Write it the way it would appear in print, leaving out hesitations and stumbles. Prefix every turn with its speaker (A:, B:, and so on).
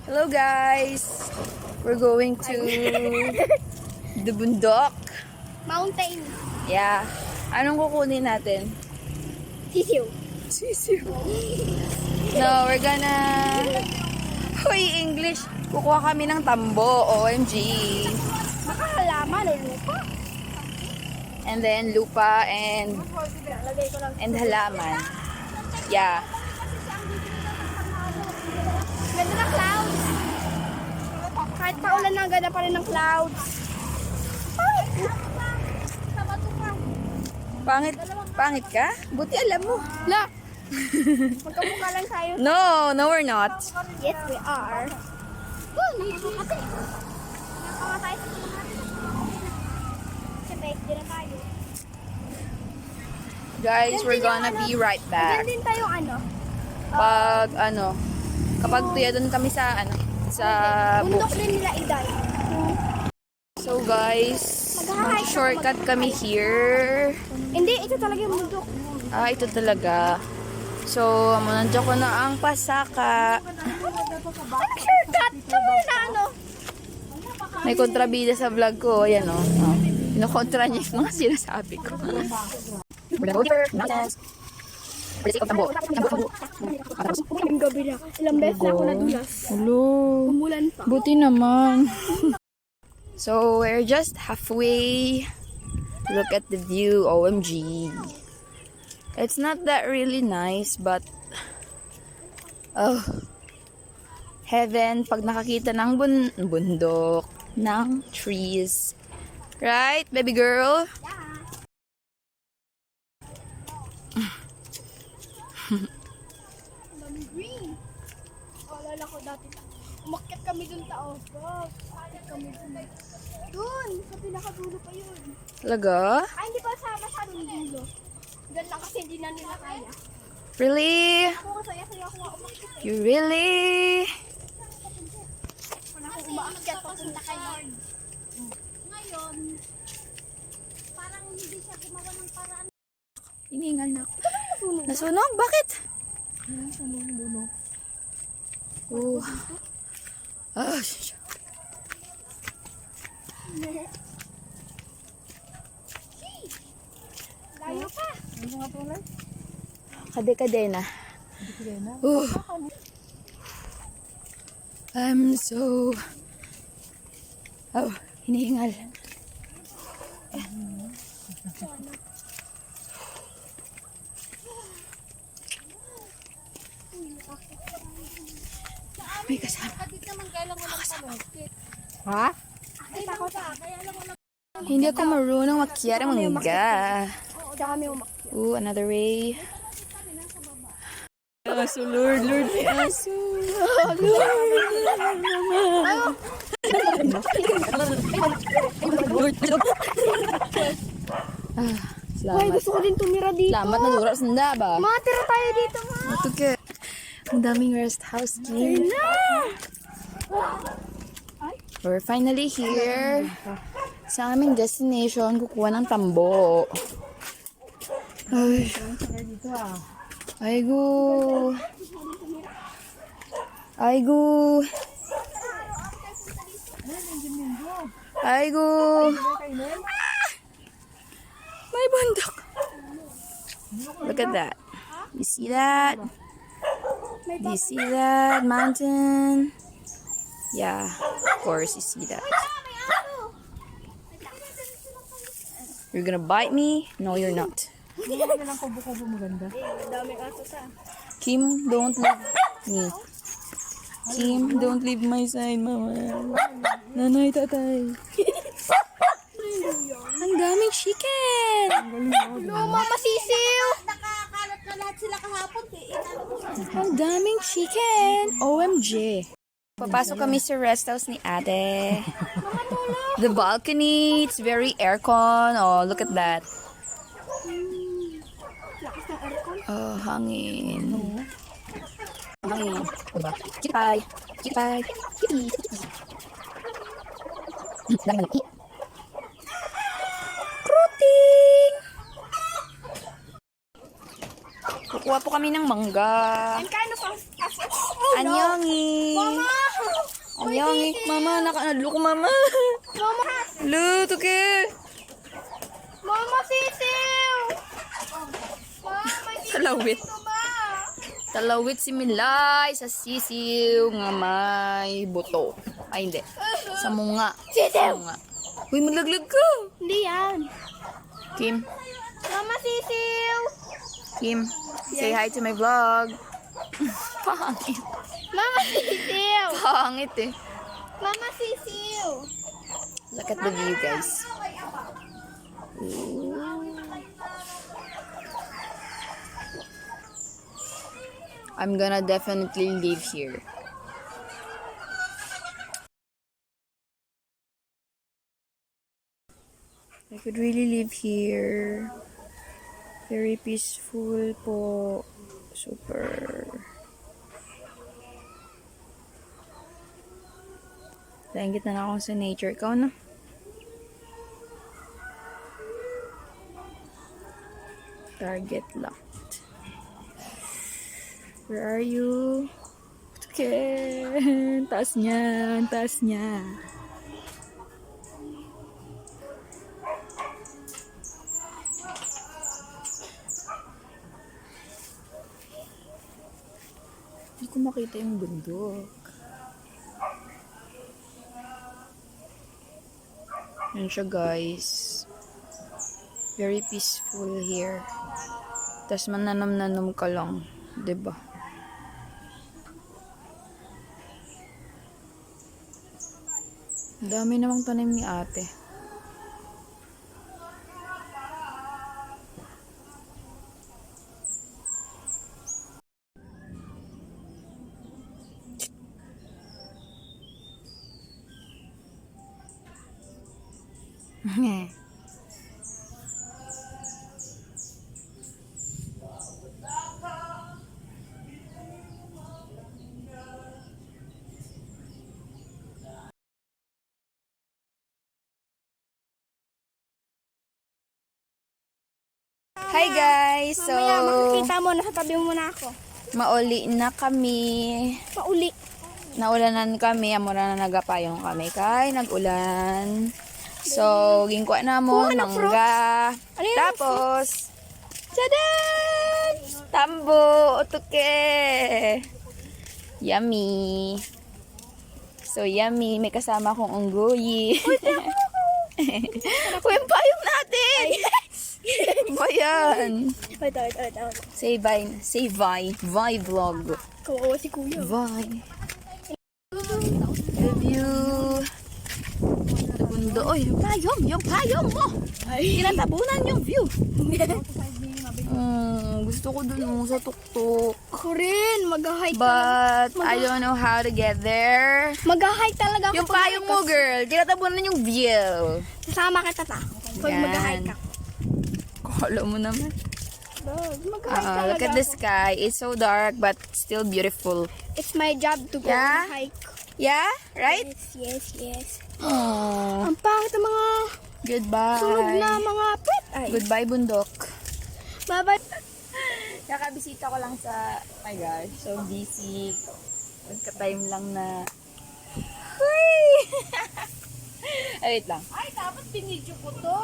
A: Hello guys! We're going to the bundok.
B: Mountain.
A: Yeah. Anong kukunin natin?
B: Sisiw.
A: Sisiw. No, we're gonna... Hoy, English! Kukuha kami ng tambo. OMG.
B: Baka halaman o lupa.
A: And then lupa and halaman. Yeah.
B: Ganda ng clouds. Kahit paulan na, ganda pa rin ng clouds.
A: Pangit ka? Buti alam mo.
B: La! Magkamukha lang tayo.
A: No, we're not.
B: Yes, we are. Oh, nakakate. Nakakawa tayo sa kumakatin. Siyempre, di na tayo.
A: Guys, we're gonna be right back.
B: Diyan din tayong
A: Kapag tuya doon kami sa
B: bundok din nila Iday.
A: So guys, shortcut kami here.
B: Hindi, ito talaga yung bundok.
A: Ito talaga. So, nandiyan ko na ang pasaka.
B: Shortcut! Tuloy na
A: May kontrabida sa vlog ko. Ayan o. Inokontra niya yung mga sinasabi ko.
B: Yung gabi na. Ilang beses na ako nadulas.
A: Hello.
B: Umulan pa.
A: Buti naman. So, we're just halfway. Look at the view. OMG. It's not that really nice, but heaven pag nakakita ng bundok, ng trees. Right, baby girl?
B: Daming green. Alala ko dati. Umakyat kami dun sa off. Umakyat kami dun. Dun! Sa pinakadulo pa yun.
A: Talaga?
B: Ay, hindi pa sa masyadong dulo. Dun lang kasi hindi na nila kaya.
A: Really?
B: Ako masaya-saya ako umakyat.
A: You really?
B: Wala akong umaakyat papunta kay Lord. Ngayon, parang hindi siya gumawa ng paraan.
A: Hiningal na ako. Nasunog? Bakit? Oh.
B: Layo pa.
A: Kade-kadena. I'm so... hinihingal. May kasama. Ha? Hindi ako marunong makyari mangga.
B: Tsaka kami umakyat.
A: Another way. Aso, Lord, may aso. Lord.
B: Ay,
A: Salamat.
B: gusto ko din tumira dito.
A: Salamat na lura sanda ba?
B: Matira tayo dito, ma.
A: Ito ang daming rest house here. We're finally here sa aming destination. Kukuha ng tambo. Ay. Aygo. Aygo. Aygo. May bundok. Look at that. You see that? Do you see that mountain? Yeah, of course you see that. You're gonna bite me? No, you're not. Kim, don't leave me. Kim, don't leave my side, mama. Nanay, tatay. Ang daming chicken.
B: No, mama, sisiw.
C: Nakakalat na lahat sila kahapon.
A: Ang daming chicken. OMG. Papasok kami sa rest house ni ate. The balcony, it's very aircon. Oh, look at that. Oh, hangin. Hangin. Diba? Cutie pie. Cutie pie. Cutie. Dami malaki. Fruiting! Kukuha po kami ng mangga.
B: I'm kind of
A: Annyeonghi!
B: Mama!
A: Langi. Mama, nakadlo ko, mama.
B: Mama!
A: Luto ke.
B: Mama, sisiw! Mama, may sisiw
A: Talawit.
B: dito ba?
A: Talawit si Milay sa sisiw nga may buto. Ay, hindi. Sa munga.
B: Sisiw!
A: Sa munga. Uy, malaglag ka.
B: Hindi yan.
A: Kim,
B: Mama, sisiw!
A: Kim, say hi to my vlog. Pangit.
B: Mama, sisiw!
A: Pangit eh.
B: Mama, sisiw!
A: Look at the view, guys. I'm gonna definitely live here. I could really live here. Very peaceful po. Super. Langit na ako sa nature. Ikaw na. Target locked. Where are you? Okay. Taas niya. Taas niya. Hindi ko makita yung bundok. Yan siya, guys. Very peaceful here. Tapos mananom-nanom ka lang. 'Di ba? Dami namang tanim ni ate. Hi guys! So,
B: Mamaya, makikita mo, nasa tabi mo na ako.
A: mauli na kami.
B: Pauli.
A: Naulanan kami, amura na nagapayong kami kay nag-ulan. So, gingkuha na mo,
B: Kuha na
A: mangga.
B: Ano yan?
A: Tapos, tadan! Tambo, utuke. Yummy. So, yummy. May kasama akong unggoyi. Uy, ang payong natin! Ba yan?
B: Wait.
A: Say bye. Say bye. Bye vlog.
B: Kawawa si kuya.
A: Bye. The view. Segundo. Oy, yung payong mo. Tinatabunan yung view. Gusto ko dun sa tuktok.
B: Ako rin, mag-hike
A: But, I don't know how to get there.
B: Mag-hike talaga ako.
A: Yung payong mo, girl. Tinatabunan yung view.
B: Kasama kita ta. Pag
A: Yan.
B: mag-hike ako.
A: Kala mo naman.
B: Mag-hike talaga
A: Look at the
B: ako.
A: sky. It's so dark, but still beautiful.
B: It's my job to go
A: Yeah?
B: on a hike.
A: Yeah? Right?
B: Yes.
A: Oh,
B: Ang pangit ng mga
A: goodbye.
B: sunog na mga pet. Ay.
A: Goodbye, bundok.
B: Bye-bye.
A: Nakabisita ko lang sa, oh my gosh, so busy. Nagka-time lang na, huy! Ay, wait lang.
B: Ay, dapat binidyo ko to.